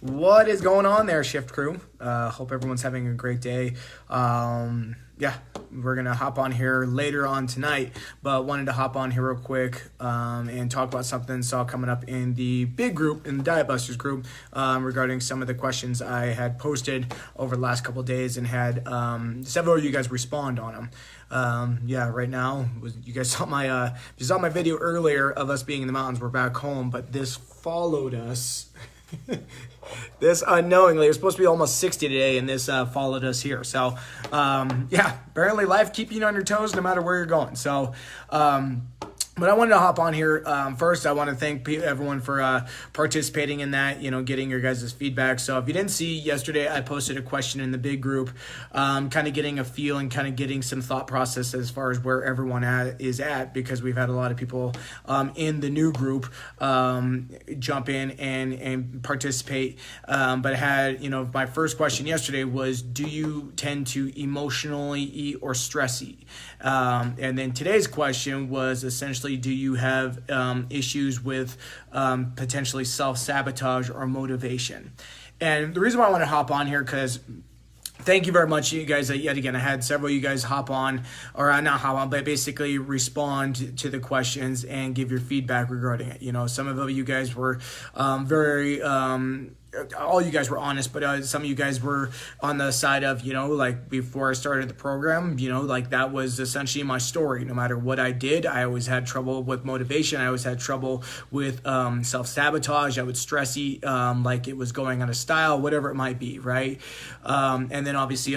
What is going on there, Shift Crew? Hope everyone's having a great day. Yeah, we're going to hop on here later on tonight, but wanted to hop on here real quick and talk about something saw coming up in the big group, in the Diet Busters group, regarding some of the questions I had posted over the last couple of days and had several of you guys respond on them. Yeah, right now, you guys saw my video earlier of us being in the mountains. We're back home, but this followed us. This unknowingly, it was supposed to be almost 60 today, and this followed us here. So, yeah, apparently life keep you on your toes no matter where you're going. So, but I wanted to hop on here. First, I want to thank everyone for participating in that, getting your guys' feedback. So if you didn't see yesterday, I posted a question in the big group, kind of getting a feel and kind of getting some thought process as far as where everyone is at, because we've had a lot of people in the new group jump in and participate. But I had, my first question yesterday was, do you tend to emotionally eat or stress eat? And then today's question was essentially, do you have issues with potentially self-sabotage or motivation? And the reason why I want to hop on here, because thank you very much, you guys. Yet again, I had several of you guys hop on, or not hop on, but basically respond to the questions and give your feedback regarding it. Some of you guys were very... all you guys were honest, but some of you guys were on the side of, like before I started the program, like that was essentially my story. No matter what I did, I always had trouble with motivation. I always had trouble with self-sabotage. I would stress eat like it was going out of style, whatever it might be, right? And then obviously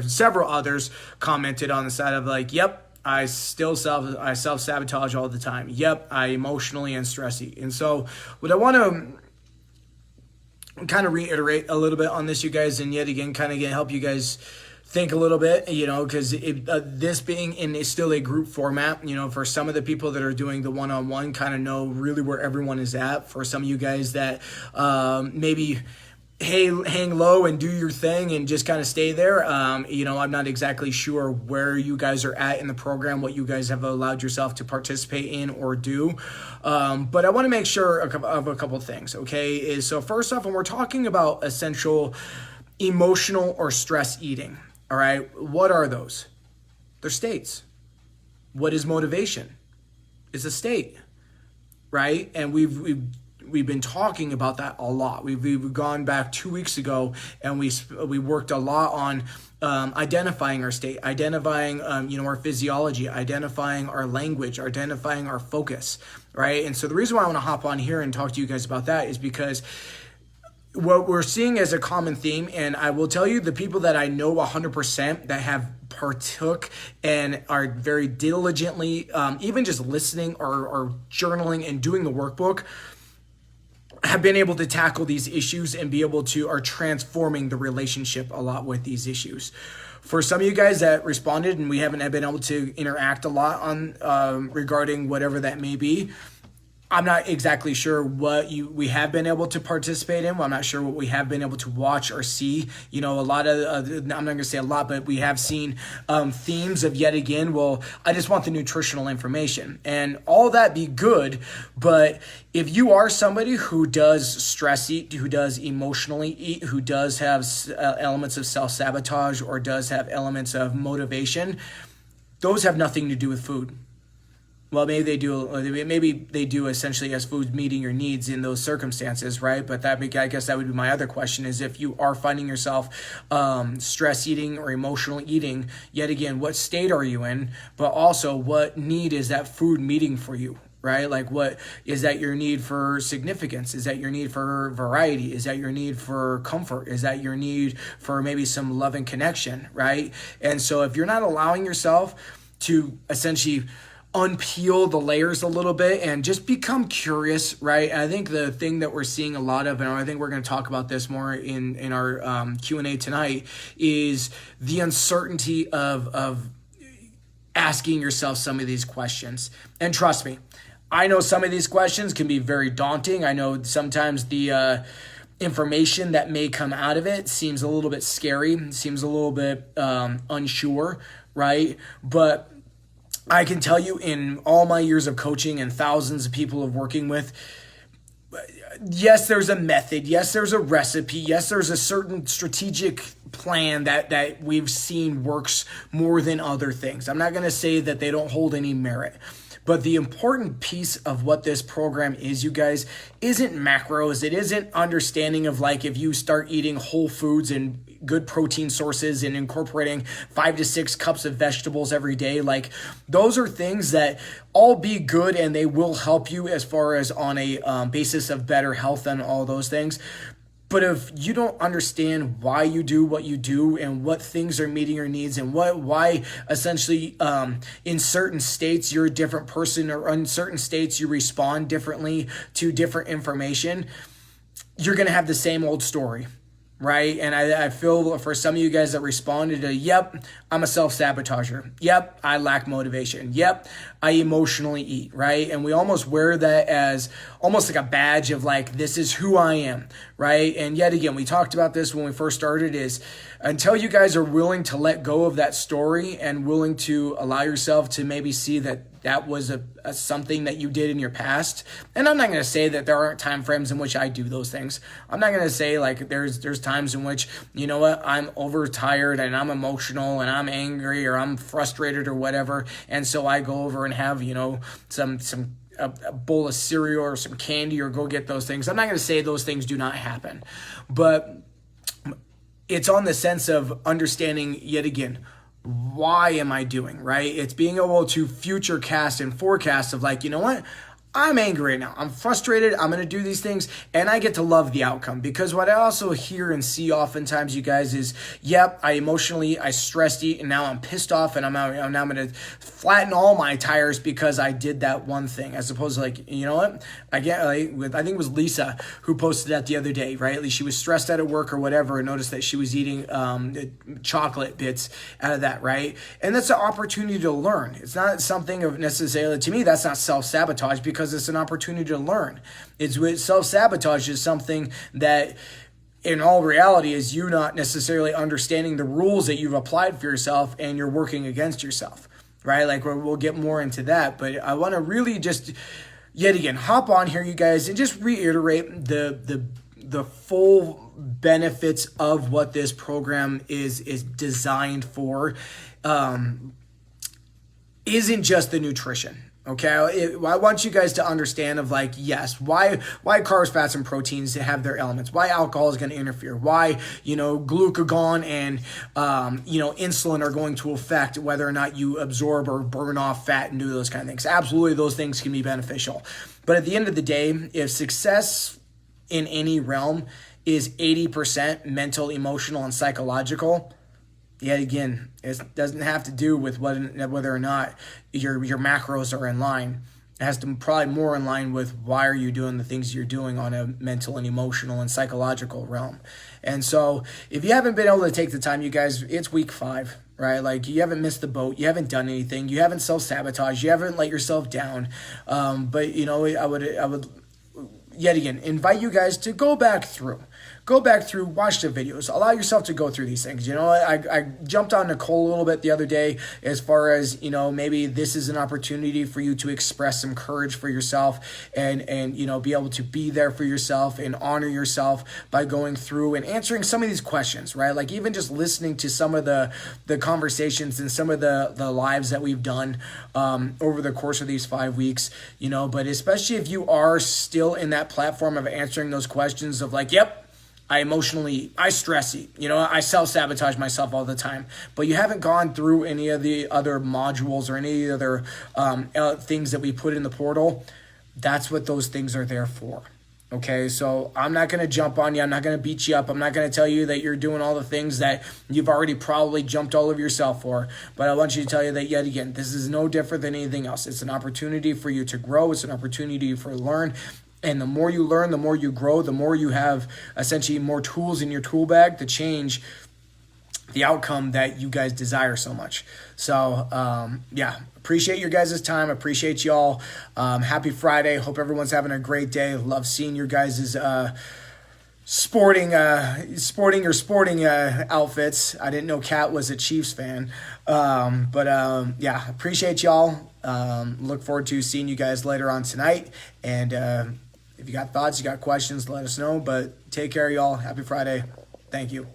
several others commented on the side of like, yep, I self-sabotage all the time. Yep, I emotionally and stress eat. And so what I want to kind of reiterate a little bit on this, you guys, and yet again kind of help you guys think a little bit, because this being in still a group format, for some of the people that are doing the one-on-one kind of know really where everyone is at. For some of you guys that maybe hang low and do your thing and just kind of stay there. I'm not exactly sure where you guys are at in the program, what you guys have allowed yourself to participate in or do. But I want to make sure of a couple things, okay? So first off, when we're talking about essential emotional or stress eating, all right, what are those? They're states. What is motivation? It's a state, right? And we've been talking about that a lot. We've gone back 2 weeks ago and we worked a lot on identifying our state, identifying our physiology, identifying our language, identifying our focus, right? And so the reason why I want to hop on here and talk to you guys about that is because what we're seeing as a common theme, and I will tell you, the people that I know 100% that have partook and are very diligently, even just listening or journaling and doing the workbook, have been able to tackle these issues and are transforming the relationship a lot with these issues. For some of you guys that responded and we haven't been able to interact a lot on regarding whatever that may be, I'm not exactly sure what we have been able to participate in. I'm not sure what we have been able to watch or see. A lot of, I'm not going to say a lot, but we have seen themes of yet again, well, I just want the nutritional information. And all that be good, but if you are somebody who does stress eat, who does emotionally eat, who does have elements of self-sabotage or does have elements of motivation, those have nothing to do with food. Well, maybe they do essentially as food meeting your needs in those circumstances, right? But I guess that would be my other question is if you are finding yourself stress eating or emotional eating, yet again, what state are you in? But also what need is that food meeting for you? Right? Like what is that your need for significance? Is that your need for variety? Is that your need for comfort? Is that your need for maybe some love and connection? Right? And so if you're not allowing yourself to essentially unpeel the layers a little bit and just become curious, right? And I think the thing that we're seeing a lot of, and I think we're going to talk about this more in our Q&A tonight, is the uncertainty of asking yourself some of these questions. And trust me, I know some of these questions can be very daunting. I know sometimes the information that may come out of it seems a little bit scary, seems a little bit unsure, right? But I can tell you in all my years of coaching and thousands of people of working with, yes, there's a method. Yes, there's a recipe. Yes, there's a certain strategic plan that we've seen works more than other things. I'm not going to say that they don't hold any merit. But the important piece of what this program is, you guys, isn't macros. It isn't understanding of like if you start eating whole foods and good protein sources and incorporating 5 to 6 cups of vegetables every day. Like those are things that all be good and they will help you as far as on a basis of better health and all those things. But if you don't understand why you do what you do and what things are meeting your needs and why essentially in certain states you're a different person or in certain states you respond differently to different information, you're going to have the same old story. Right. And I feel for some of you guys that responded to, yep, I'm a self-sabotager. Yep, I lack motivation. Yep, I emotionally eat. Right. And we almost wear that as almost like a badge of like, this is who I am. Right. And yet again, we talked about this when we first started is until you guys are willing to let go of that story and willing to allow yourself to maybe see that that was a something that you did in your past. And I'm not going to say that there aren't time frames in which I do those things. I'm not going to say like there's times in which, you know what, I'm overtired and I'm emotional and I'm angry or I'm frustrated or whatever. And so I go over and have, you know, a bowl of cereal or some candy or go get those things. I'm not going to say those things do not happen, but it's on the sense of understanding yet again, why am I doing, right? It's being able to future cast and forecast of like, you know what? I'm angry right now. I'm frustrated. I'm going to do these things and I get to love the outcome because what I also hear and see oftentimes, you guys, is, yep, I stressed eat and now I'm pissed off and now I'm going to flatten all my tires because I did that one thing, as opposed to like, you know what? I think it was Lisa who posted that the other day, right? At least she was stressed out at work or whatever and noticed that she was eating chocolate bits out of that, right? And that's an opportunity to learn. It's not something of necessarily, to me, that's not self-sabotage because it's an opportunity to learn. It's with self-sabotage is something that in all reality is you not necessarily understanding the rules that you've applied for yourself and you're working against yourself, right? Like we'll get more into that, but I want to really just yet again hop on here, you guys, and just reiterate the full benefits of what this program is designed for. Isn't just the nutrition. Okay, I want you guys to understand of like, yes, why carbs, fats, and proteins have their elements, why alcohol is going to interfere, why, you know, glucagon and, you know, insulin are going to affect whether or not you absorb or burn off fat and do those kind of things. Absolutely, those things can be beneficial. But at the end of the day, if success in any realm is 80% mental, emotional, and psychological, yet again, it doesn't have to do with whether or not your macros are in line. It has to probably more in line with why are you doing the things you're doing on a mental and emotional and psychological realm. And so if you haven't been able to take the time, you guys, it's week 5, right? Like you haven't missed the boat. You haven't done anything. You haven't self-sabotaged. You haven't let yourself down. But, you know, I would yet again invite you guys to go back through, watch the videos, allow yourself to go through these things. You know, I jumped on Nicole a little bit the other day as far as, you know, maybe this is an opportunity for you to express some courage for yourself and, you know, be able to be there for yourself and honor yourself by going through and answering some of these questions, right? Like even just listening to some of the conversations and some of the lives that we've done over the course of these 5 weeks, you know, but especially if you are still in that platform of answering those questions of like, yep, I stress eat, you know, I self-sabotage myself all the time, but you haven't gone through any of the other modules or any other things that we put in the portal. That's what those things are there for. Okay, so I'm not going to jump on you. I'm not going to beat you up. I'm not going to tell you that you're doing all the things that you've already probably jumped all over yourself for. But I want you to tell you that, yet again, this is no different than anything else. It's an opportunity for you to grow. It's an opportunity for learn. And the more you learn, the more you grow, the more you have essentially more tools in your tool bag to change the outcome that you guys desire so much. So, yeah, appreciate your guys' time. Appreciate y'all. Happy Friday. Hope everyone's having a great day. Love seeing your guys' sporting outfits. I didn't know Kat was a Chiefs fan. Yeah, appreciate y'all. Look forward to seeing you guys later on tonight. And If you got thoughts, you got questions, let us know. But take care, y'all. Happy Friday. Thank you.